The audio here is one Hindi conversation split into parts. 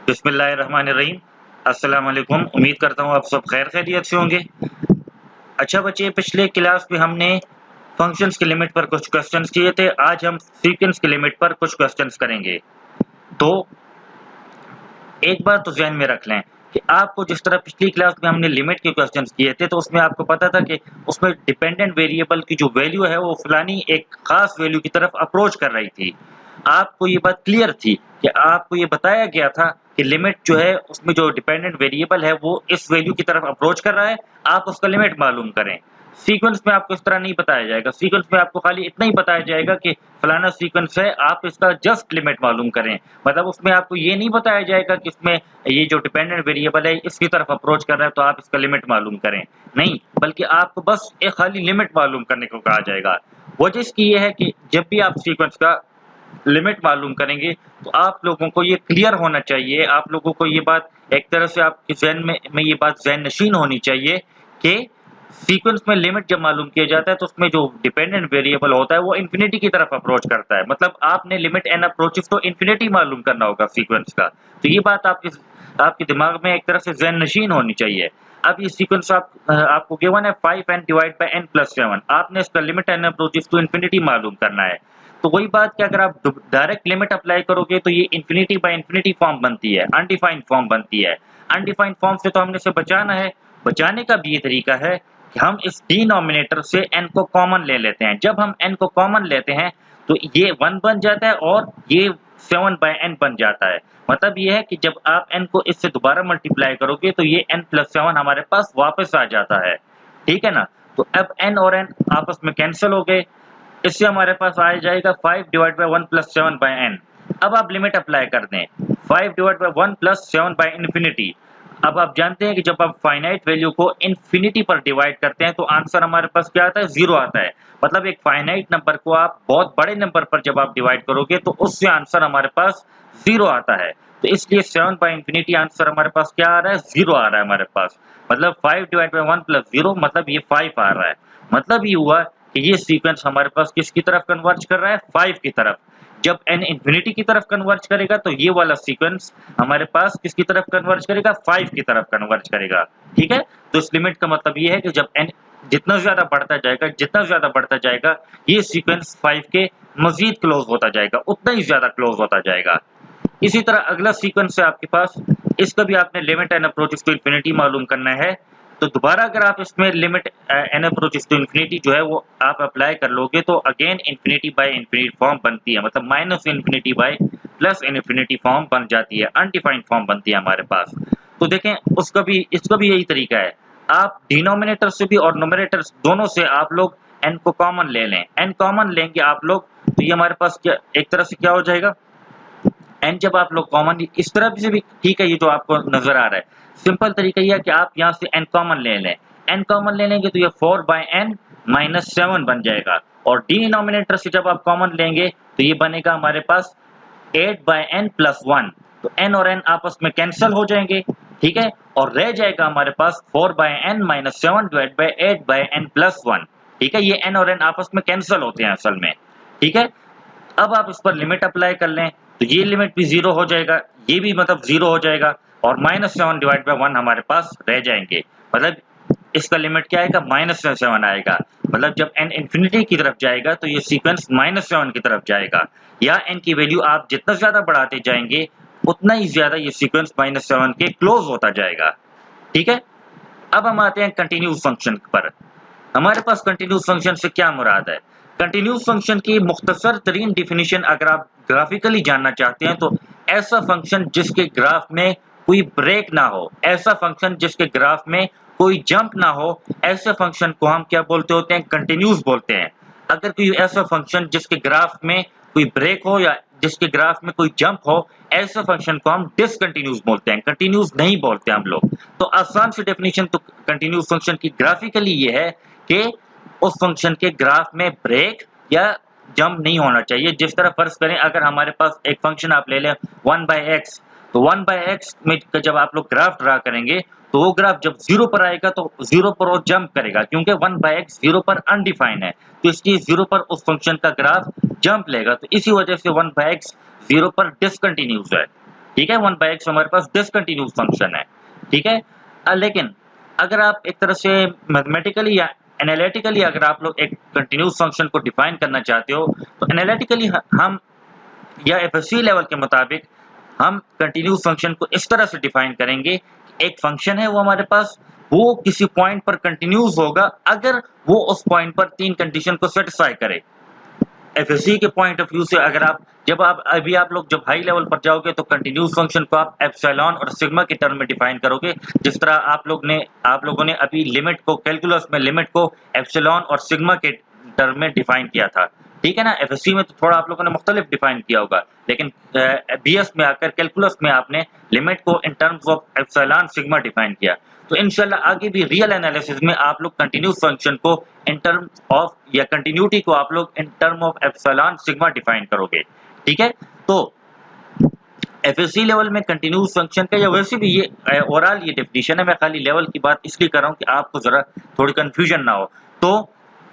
बिस्मिल्लाहिर्रहमानिर्रहीम। अस्सलाम वालेकुम। उम्मीद करता हूँ आप सब खैर खैरियत से होंगे। अच्छा बच्चे, पिछले क्लास में हमने फंक्शंस की लिमिट पर कुछ क्वेश्चंस किए थे। आज हम सीक्वेंस की लिमिट पर कुछ क्वेश्चंस करेंगे। तो एक बात तो ज़हन में रख लें कि आपको जिस तरह पिछली क्लास में हमने लिमिट के क्वेश्चंस किए थे, तो उसमें आपको पता था कि उसमें डिपेंडेंट वेरिएबल की जो वैल्यू है वो फलानी एक खास वैल्यू की तरफ अप्रोच कर रही थी। आपको ये बात क्लियर थी कि आपको ये बताया गया था कि लिमिट जो है उसमें जो डिपेंडेंट वेरिएबल है वो इस वैल्यू की तरफ अप्रोच कर रहा है, आप उसका लिमिट मालूम करें। सीक्वेंस में आपको इस तरह नहीं बताया जाएगा। सीक्वेंस में आपको खाली इतना ही बताया जाएगा कि फलाना सीक्वेंस है, आप इसका जस्ट लिमिट मालूम करें। मतलब उसमें आपको ये नहीं बताया जाएगा कि इसमें ये जो डिपेंडेंट वेरिएबल है इसकी तरफ अप्रोच कर रहा है तो आप इसका लिमिट मालूम करें। नहीं, बल्कि आपको बस एक खाली लिमिट मालूम करने को कहा जाएगा। वजह इसकी ये है कि जब भी आप सीक्वेंस का लिमिट मालूम करेंगे तो आप लोगों को ये क्लियर होना चाहिए, आप लोगों को ये बात एक तरह से आपके ज़हन में ये बात ज़हन नशीन होनी चाहिए कि सीक्वेंस में लिमिट जब मालूम किया जाता है तो उसमें जो डिपेंडेंट वेरिएबल होता है वो इन्फिनिटी की तरफ अप्रोच करता है। मतलब आपने लिमिट एन अप्रोचेस तो इन्फिनिटी मालूम करना होगा सीक्वेंस का। तो ये बात आपके दिमाग में एक तरह से ज़हन नशीन होनी चाहिए। अब ये सीक्वेंस आपको गिवन है 5n divide by n plus 7। आपने इसका limit n approaches to infinity मालूम करना है। तो वही बात कि अगर आप डायरेक्ट लिमिट अप्लाई करोगे तो ये इन्फिनिटी बाय इन्फिनिटी फॉर्म बनती है, अनडिफाइंड फॉर्म बनती है। अनडिफाइंड फॉर्म से तो हमने इसे बचाना है। बचाने का भी ये तरीका है कि हम इस डिनोमिनेटर से n को कॉमन ले लेते हैं। जब हम n को कॉमन लेते हैं तो ये 1 बन जाता है और ये 7 बाय n बन जाता है। मतलब ये है कि जब आप n को इससे दोबारा मल्टीप्लाई करोगे तो ये n प्लस 7 हमारे पास वापस आ जाता है। ठीक है ना? तो अब n और n आपस में कैंसिल हो गए। इससे हमारे पास आ जाएगा 5 divide by 1 plus 7 by n। अब आप लिमिट अप्लाई कर दें 5 divide by 1 plus 7 by infinity. अब आप जानते हैं कि जब आप फाइनाइट वैल्यू को इन्फिनिटी पर डिवाइड करते हैं तो आंसर हमारे पास क्या आता है? 0 आता है। मतलब एक फाइनाइट नंबर को आप बहुत बड़े नंबर पर जब आप डिवाइड करोगे तो उससे आंसर हमारे पास 0 आता है। तो इसलिए 7 बाय इन्फिनिटी आंसर हमारे पास क्या आ रहा है? 0 आ रहा है हमारे पास। मतलब 5 डिवाइड बाय 1 प्लस 0 मतलब ये 5 आ रहा है। मतलब ये हुआ कि ये सीक्वेंस हमारे पास किसकी तरफ कन्वर्ज कर रहा है? 5 की तरफ। जब n इन्फिनिटी की तरफ कन्वर्ज करेगा तो ये वाला सीक्वेंस हमारे पास किसकी तरफ कन्वर्ज करेगा? 5 की तरफ कन्वर्ज करेगा। ठीक है? तो इस लिमिट का मतलब ये है कि जब n जितना ज़्यादा बढ़ता जाएगा, ये सीक्वेंस 5 के मज़ीद क्लोज़ होता जाएगा, उतना ही ज़्यादा क्लोज़ होता जाएगा। इसी तरह अगला सीक्वेंस है आपके पास, इसका भी आपने limit n approaches to infinity मालूम करना है। तो दोबारा अगर आप इसमें limit n approaches to infinity जो है वो आप अप्लाई कर लोगे तो again infinity by infinity form बनती है। मतलब minus infinity by plus infinity form बन जाती है, अनडिफाइंड फॉर्म बनती है हमारे पास। तो देखें इसका भी यही तरीका है। आप डिनोमिनेटर से भी और न्यूमरेटर दोनों से आप लोग एन को कॉमन ले लें। एन कॉमन लेंगे आप लोग तो ये हमारे पास क्या एक तरह से क्या हो जाएगा? एन जब आप लोग कॉमन इस तरफ से भी ठीक है, ये जो आपको नजर आ रहा है सिंपल तरीका यह है कि आप यहाँ से एन कॉमन ले लें। एन कॉमन ले लेंगे तो ये 4 बाय एन माइनस 7 बन जाएगा। और डिनोमिनेटर से जब आप कॉमन लेंगे तो ये बनेगा हमारे पास 8 बाय एन प्लस 1। तो एन और एन आपस में कैंसिल हो जाएंगे। ठीक है? और रह जाएगा हमारे पास 4 by n minus 7 divide by 8 by n plus 1। ठीक है? ये एन और एन आपस में कैंसिल होते हैं असल में। ठीक है? अब आप इस पर लिमिट अप्लाई कर लें तो ये लिमिट भी 0 हो जाएगा, ये भी मतलब 0 हो जाएगा और माइनस 7 डिवाइड बाय 1 हमारे पास रह जाएंगे। मतलब इसका लिमिट क्या आएगा? माइनस 7 आएगा। मतलब जब n इन्फिनिटी की तरफ जाएगा तो ये सीक्वेंस माइनस 7 की तरफ जाएगा। या n की वैल्यू आप जितना ज्यादा बढ़ाते जाएंगे उतना ही ज्यादा ये सीक्वेंस माइनस 7 के क्लोज होता जाएगा। ठीक है? अब हम आते हैं कंटिन्यूस फंक्शन पर। हमारे पास कंटिन्यूस फंक्शन से क्या मुराद है? कंटिन्यूस फंक्शन की मुख्तसर तरीन डिफिनीशन अगर आप ग्राफिकली जानना चाहते हैं तो ऐसा फंक्शन जिसके ग्राफ में कोई ब्रेक ना हो, ऐसा फंक्शन जिसके ग्राफ में कोई जंप ना हो, ऐसे फंक्शन को हम क्या बोलते होते हैं? कंटिन्यूस बोलते हैं। अगर कोई ऐसा फंक्शन जिसके ग्राफ में कोई ब्रेक हो या जिसके ग्राफ में कोई जंप हो, ऐसे फंक्शन को हम डिसकंटिन्यूस बोलते हैं, कंटिन्यूस नहीं बोलते हम लोग। तो आसान सी डेफिनेशन तो कंटिन्यूस फंक्शन की ग्राफिकली ये है कि उस फंक्शन के ग्राफ में ब्रेक या जंप नहीं होना चाहिए। जिस तरह फर्ज करें अगर हमारे पास एक फंक्शन आप ले लें 1/x, तो 1/x में जब आप लोग ग्राफ ड्रा करेंगे तो वो ग्राफ जब 0 पर आएगा तो 0 पर वो जंप करेगा क्योंकि 1/x 0 पर अनडिफाइंड है, तो इसलिए 0 पर उस फंक्शन का ग्राफ जंप लेगा। तो इसी वजह से 1/x 0 पर डिसकंटिन्यूस है। ठीक है, 1/x हमारे पास डिसकंटिन्यूस फंक्शन है, ठीक है। लेकिन अगर आप एक तरह से मैथमेटिकली या एनालिटिकली अगर आप लोग एक कंटिन्यूस फंक्शन को डिफाइन करना चाहते हो, तो एनालिटिकली हम या एफएससी लेवल के मुताबिक हम कंटिन्यूस फंक्शन को इस तरह से डिफाइन करेंगे कि एक फंक्शन है वो हमारे पास, वो किसी पॉइंट पर कंटिन्यूस होगा अगर वो उस पॉइंट पर 3 कंडीशन को सेटिस्फाई करे। एफएससी के पॉइंट ऑफ व्यू से अगर आप लोग जब हाई लेवल पर जाओगे तो कंटिन्यूस फंक्शन को आप एप्सिलॉन और सिग्मा के टर्म में डिफाइन करोगे, जिस तरह आप लोगों ने अभी लिमिट को कैलकुलस में लिमिट को एप्सिलॉन और सिग्मा के टर्म में डिफाइन किया था, ठीक है ना। एफएससी में तो थोड़ा आप लोगों ने मुख्तलिफ डिफाइन किया होगा, लेकिन बीएस में आकर कैलकुलस में आपने लिमिट को in terms of epsilon sigma define किया। तो इंशाल्लाह आगे भी रियल एनालिसिस में आप लोग कंटिन्यूस फंक्शन को इन टर्म ऑफ या कंटिन्यूटी को आप लोग in term of epsilon sigma define करोगे, ठीक है। तो एफएससी लेवल में कंटिन्यूस फंक्शन का या वैसे भी ये ओवरऑल ये डेफिनेशन है, मैं खाली लेवल की बात इसलिए कर रहा हूँ कि आपको जरा थोड़ी कंफ्यूजन ना हो। तो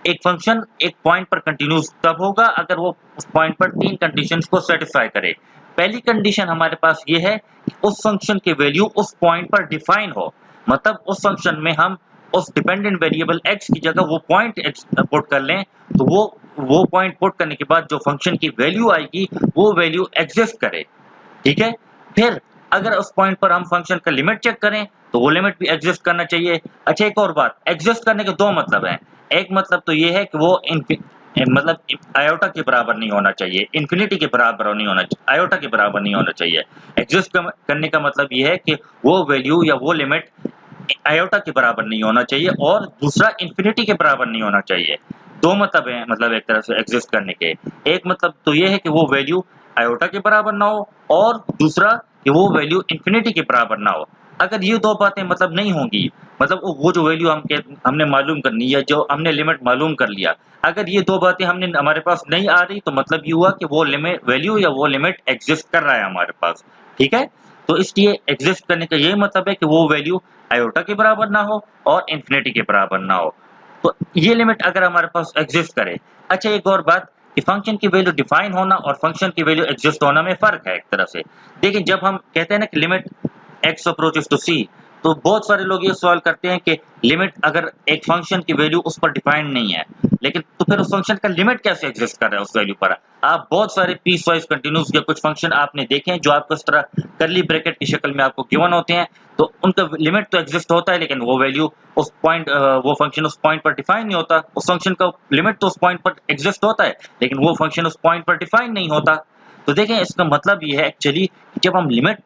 एक फंक्शन एक पॉइंट पर कंटिन्यूस तब होगा अगर वो उस पॉइंट पर 3 कंडीशंस को सेटिस्फाई करे। पहली कंडीशन हमारे पास ये है कि उस फंक्शन की वैल्यू उस पॉइंट पर डिफाइन हो, मतलब उस फंक्शन में हम उस डिपेंडेंट वेरिएबल x की जगह वो पॉइंट पुट कर लें, तो वो पॉइंट पुट करने के बाद जो फंक्शन की वैल्यू आएगी वो वैल्यू एग्जिस्ट करे, ठीक है। फिर अगर उस पॉइंट पर हम फंक्शन का लिमिट चेक करें तो वो लिमिट भी एग्जिस्ट करना चाहिए। अच्छा, एक और बात, एग्जिस्ट करने के 2 मतलब हैं। एक मतलब तो ये है कि वो मतलब आयोटा के बराबर नहीं होना चाहिए, इन्फिनिटी के बराबर नहीं होना चाहिए, आयोटा के बराबर नहीं होना चाहिए। एग्जिस्ट करने का मतलब ये है कि वो वैल्यू या वो लिमिट आयोटा के बराबर नहीं होना चाहिए और दूसरा इन्फिनिटी के बराबर नहीं होना चाहिए। 2 मतलब हैं, मतलब एक तरह से एग्जिस्ट करने के। एक मतलब तो ये है कि वो वैल्यू आयोटा के बराबर ना हो और दूसरा कि वो वैल्यू इन्फिनिटी के बराबर ना हो। अगर ये 2 बातें मतलब नहीं होंगी, मतलब वो जो वैल्यू हमने मालूम करनी है, जो हमने लिमिट मालूम कर लिया, अगर ये 2 बातें हमारे पास नहीं आ रही तो मतलब ये हुआ कि वो वैल्यू या वो लिमिट एग्जिस्ट कर रहा है हमारे पास, ठीक है। तो इसलिए एग्जिस्ट करने का यही मतलब है कि वो वैल्यू आयोटा के बराबर ना हो और इन्फिनिटी के बराबर ना हो। तो ये लिमिट अगर हमारे पास एग्जिस्ट करे। अच्छा, एक और बात कि फंक्शन की वैल्यू डिफाइन होना और फंक्शन की वैल्यू एग्जिस्ट होना में फ़र्क है एक तरह से। देखिए, जब हम कहते हैं ना कि limit x approaches to c, तो बहुत सारे लोग ये सवाल करते हैं कि लिमिट अगर एक फंक्शन की वैल्यू उस पर डिफाइंड नहीं है, लेकिन तो फिर उस फंक्शन का लिमिट कैसे एग्जिस्ट कर रहा है उस वैल्यू पर। आप बहुत सारे पीस वाइज कंटिन्यूस या कुछ फंक्शन आपने देखे हैं जो आपको इस तरह कर्ली ब्रैकेट की शक्ल में आपको गिवन होते हैं, तो उनका लिमिट तो एग्जिस्ट होता है लेकिन वो वैल्यू उस पॉइंट वो फंक्शन उस पॉइंट पर डिफाइन नहीं होता। उस फंक्शन का लिमिट तो उस पॉइंट पर एग्जिस्ट होता है लेकिन वो फंक्शन उस पॉइंट पर डिफाइन नहीं होता। तो देखें, इसका मतलब ये है एक्चुअली जब हम लिमिट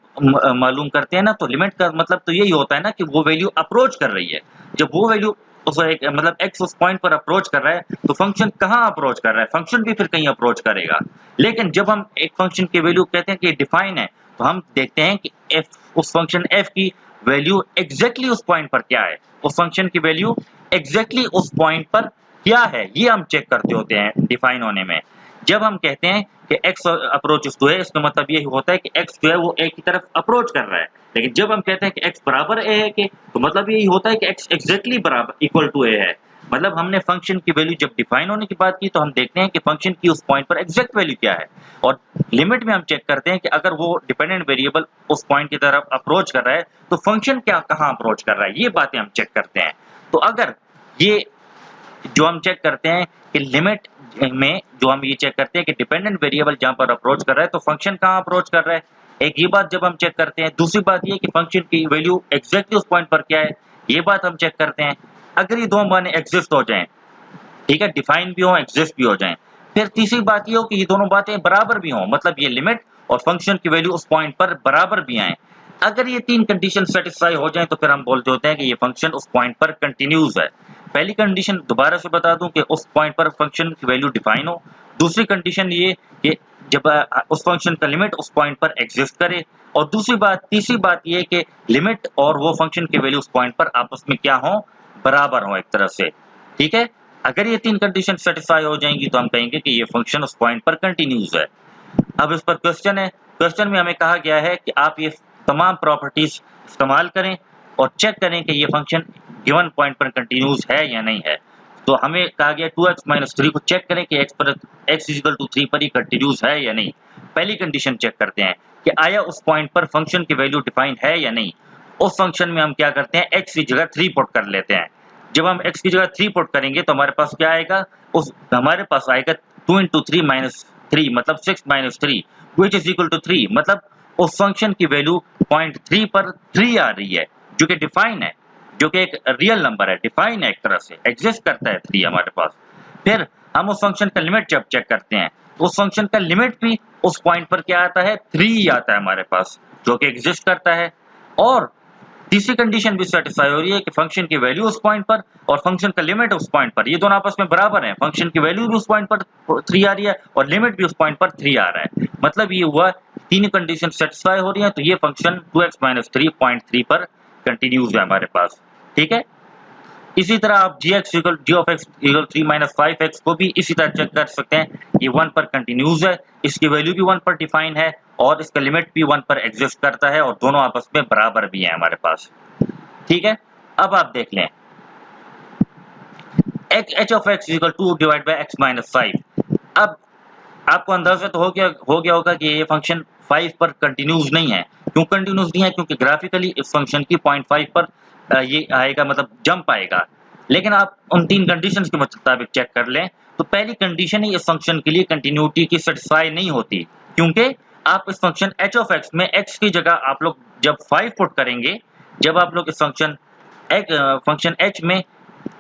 मालूम करते हैं ना, तो लिमिट का मतलब तो यही होता है ना कि वो वैल्यू अप्रोच कर रही है। जब वो वैल्यू मतलब x उस पॉइंट पर अप्रोच कर रहा है तो फंक्शन कहाँ अप्रोच कर रहा है, फंक्शन भी फिर कहीं अप्रोच करेगा। लेकिन जब हम एक फंक्शन की वैल्यू कहते हैं कि डिफाइन है, तो हम देखते हैं कि उस फंक्शन f की वैल्यू एग्जैक्टली उस पॉइंट पर क्या है, उस फंक्शन की वैल्यू एग्जैक्टली उस पॉइंट पर क्या है, ये हम चेक करते होते हैं डिफाइन होने में। जब हम कहते हैं कि x अप्रोचेस टू a, इसका मतलब ये होता है कि x जो है वो a की तरफ अप्रोच कर रहा है। लेकिन जब हम कहते हैं कि x बराबर a है के, तो मतलब यही होता है कि x एग्जैक्टली बराबर इक्वल टू a है। मतलब हमने फंक्शन की वैल्यू जब डिफाइन होने की बात की तो हम देखते हैं कि फंक्शन की उस पॉइंट पर एग्जैक्ट वैल्यू क्या है, और लिमिट में हम चेक करते हैं कि अगर वो डिपेंडेंट वेरिएबल उस पॉइंट की तरफ अप्रोच कर रहा है तो फंक्शन कहाँ अप्रोच कर रहा है, ये बातें हम चेक करते हैं। तो अगर ये जो हम चेक करते हैं कि लिमिट में जो हम ये चेक करते हैं कि डिपेंडेंट वेरिएबल जहां पर अप्रोच कर रहा है तो फंक्शन कहां अप्रोच कर रहा है, एक ये बात जब हम चेक करते हैं। दूसरी बात ये कि फंक्शन की वैल्यू एग्जैक्टली उस पॉइंट पर क्या है, ये बात हम चेक करते हैं। अगर ये 2 बातें एग्जिस्ट हो जाएं, ठीक है, डिफाइन भी हो एग्जिस्ट भी हो जाएं, फिर तीसरी बात ये हो कि ये दोनों बातें बराबर भी हों, मतलब ये लिमिट और फंक्शन की वैल्यू उस पॉइंट पर बराबर भी आए। अगर ये 3 कंडीशन सेटिस्फाई हो जाएं तो फिर हम बोलते होते हैं कि ये फंक्शन उस पॉइंट पर कंटिन्यूस है। पहली कंडीशन दोबारा से बता दूं कि उस पॉइंट पर फंक्शन की वैल्यू डिफाइन हो। दूसरी कंडीशन ये कि जब उस फंक्शन का लिमिट उस पॉइंट पर एग्जिस्ट करे, और तीसरी बात ये कि लिमिट और वो फंक्शन की वैल्यू उस पॉइंट पर आपस में क्या हो, बराबर हो एक तरह से, ठीक है। अगर ये 3 कंडीशन सेटिस्फाई हो जाएंगी तो हम कहेंगे कि ये फंक्शन उस पॉइंट पर कंटिन्यूस है। अब इस पर क्वेश्चन है, क्वेश्चन में हमें कहा गया है कि आप ये तमाम प्रॉपर्टीज इस्तेमाल करें और चेक करें कि ये फंक्शन गिवन पॉइंट पर कंटिन्यूस है या नहीं है। तो हमें कहा गया 2x - 3 को चेक करें कि x = 3 पर ही कंटिन्यूस है या नहीं। पहली कंडीशन चेक करते हैं, कि आया उस पॉइंट पर फंक्शन की वैल्यू डिफाइन है या नहीं। उस फंक्शन में हम क्या करते हैं, x की जगह 3 पुट कर लेते हैं। जब हम x की जगह 3 पुट करेंगे तो हमारे पास क्या आएगा, हमारे पास आएगा 2 × 3 - 3 मतलब 6 - 3 विच इज इक्वल टू 3। मतलब उस फंक्शन की वैल्यू पॉइंट 3 पर 3 आ रही है, जो कि डिफाइन है, जो कि एक रियल नंबर है, डिफाइन है, एक तरह से एग्जिस्ट करता है 3 हमारे पास। फिर हम उस फंक्शन का लिमिट जब चेक करते हैं तो उस फंक्शन का लिमिट भी उस पॉइंट पर क्या आता है, 3 आता है हमारे पास, जो कि एग्जिस्ट करता है। और तीसरी कंडीशन भी सेटिस्फाई हो रही है कि फंक्शन की वैल्यू उस पॉइंट पर और फंक्शन का लिमिट उस पॉइंट पर, ये दोनों आपस में बराबर हैं। फंक्शन की वैल्यू भी उस पॉइंट पर 3 आ रही है और लिमिट भी उस पॉइंट पर 3 आ रहा है। मतलब ये हुआ तीन कंडीशन सेटिस्फाई हो रही है, तो ये फंक्शन 2x - 3 पॉइंट 3 पर कंटिन्यूज है हमारे पास। ठीक है, इसी तरह आप g of x = 3 - 5x को भी इसी तरह चेक कर सकते हैं। ये 1 पर कंटिन्यूज है, इसकी वैल्यू भी 1 पर डिफाइन है और इसका लिमिट भी 1 पर एग्जिस्ट करता है और दोनों आपस में बराबर भी हैं हमारे पास। ठीक है, अब आप देख लें h of x = 2 / x - 5। अब आपको अंदाजा तो हो गया होगा कि ये फंक्शन 5 पर कंटिन्यूज नहीं है। क्यों कंटिन्यूज नहीं है? क्योंकि ग्राफिकली इस फंक्शन की 0.5 पर ये आएगा, मतलब जंप आएगा। लेकिन आप उन 3 कंडीशंस के मुताबिक चेक कर लें तो पहली कंडीशन ही इस फंक्शन के लिए कंटिन्यूटी की सेटिस्फाई नहीं होती, क्योंकि आप इस फंक्शन h of x में x की जगह आप लोग जब 5 पुट करेंगे, जब आप लोग इस फंक्शन h में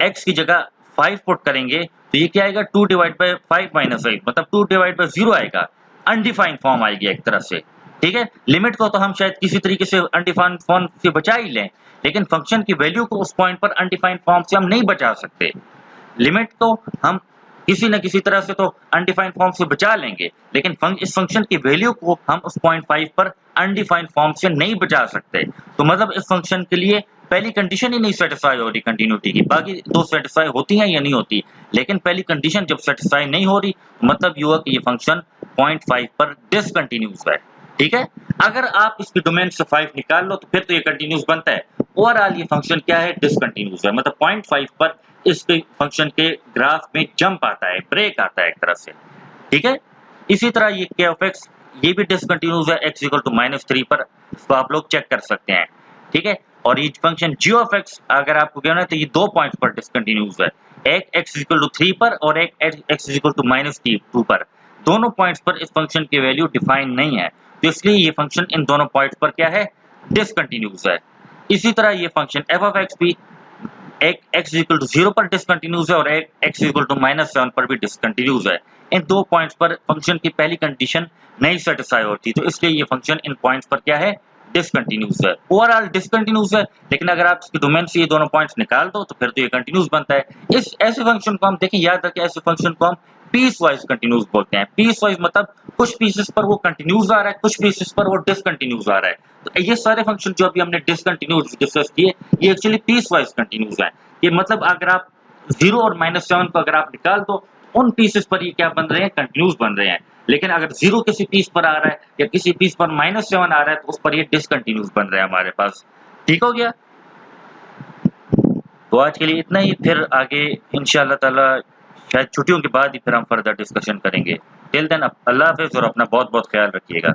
x की जगह 5 पुट करेंगे तो ये क्या आएगा, 2 / 5 - 5 मतलब 2 / 0 आएगा, अनडिफाइंड फॉर्म आएगी एक तरह से। ठीक है, लिमिट को तो हम शायद किसी तरीके से अनडिफाइंड फॉर्म से बचा ही लें, लेकिन फंक्शन की वैल्यू को उस पॉइंट पर अनडिफाइंड फॉर्म से हम नहीं बचा सकते। लिमिट तो हम किसी न किसी तरह से तो अनडिफाइंड फॉर्म से बचा लेंगे, लेकिन इस फंक्शन की वैल्यू को हम उस 0.5 पर अनडिफाइंड फॉर्म से नहीं बचा सकते। तो मतलब इस फंक्शन के लिए पहली कंडीशन ही नहीं सेटिस्फाई हो रही कंटिन्यूटी की, बाकी दो सेटिस्फाई होती हैं या नहीं होती, लेकिन पहली कंडीशन जब सेटिस्फाई नहीं हो रही मतलब ये हुआ कि ये फंक्शन 0.5 पर डिसकंटिन्यूस है। ठीक है, अगर आप इसकी डोमेन से 5 निकाल लो तो फिर तो ये कंटिन्यूस बनता है। ओवरऑल ये फंक्शन क्या है, डिसकंटिन्यूस है, मतलब 0.5 पर इसके फंक्शन के ग्राफ में जंप आता है, ब्रेक आता है एक तरह से। ठीक है, इसी तरह ये k of x ये भी डिसकंटिन्यूस है, x = -3 पर, इसको आप लोग चेक कर सकते हैं। ठीक है, और ये फंक्शन g of x अगर आपको कहना है तो ये 2 पॉइंट्स पर डिसकंटिन्यूस है, एक x = 3 पर और एक x = -2 पर। दोनों पॉइंट्स पर इस फंक्शन की वैल्यू डिफाइन नहीं है, तो इसलिए ये फंक्शन इन दोनों पॉइंट्स पर क्या है, डिसकंटिन्यूस है। इसी तरह ये फंक्शन f of x भी एक x = 0 पर डिसकंटिन्यूस है और एक x = -7 पर भी डिसकंटिन्यूस है। इन दो पॉइंट्स पर फंक्शन की पहली कंडीशन नहीं सेटिस्फाई होती, तो इसलिए ये फंक्शन इन पॉइंट्स पर क्या है, डिसकंटिन्यूस है। ओवरऑल डिसकंटिन्यूस है, लेकिन अगर आप इसके डोमेन से ये दोनों पॉइंट्स निकाल दो तो फिर तो ये कंटिन्यूस बनता है। इस ऐसे फंक्शन को हम देखें, याद रखें, ऐसे फंक्शन को हम पीस वाइज कंटिन्यूस बोलते हैं। पीस वाइज मतलब कुछ पीसेस पर वो कंटिन्यूस आ रहा है, कुछ पीसेस पर वो डिसकंटिन्यूस आ रहा है। तो ये सारे फंक्शन जो अभी हमने डिसकंटिन्यूस डिस्कस किए, ये एक्चुअली पीस वाइज कंटिन्यूस है। ये मतलब अगर आप 0 और -7 को अगर आप निकाल दो, उन पीसेस पर ये क्या बन रहे हैं, कंटिन्यूस बन रहे हैं। लेकिन अगर 0 किसी पीस पर आ रहा है या किसी पीस पर -7 आ रहा है तो उस पर ये डिसकंटिन्यूस बन रहा है हमारे पास। ठीक हो गया, तो आज के लिए इतना ही, फिर आगे इंशाअल्लाह ताला शायद छुट्टियों के बाद ही फिर हम फर्दर डिस्कशन करेंगे। टिल देन अल्लाह हाफिज़ और अपना बहुत बहुत ख्याल रखिएगा।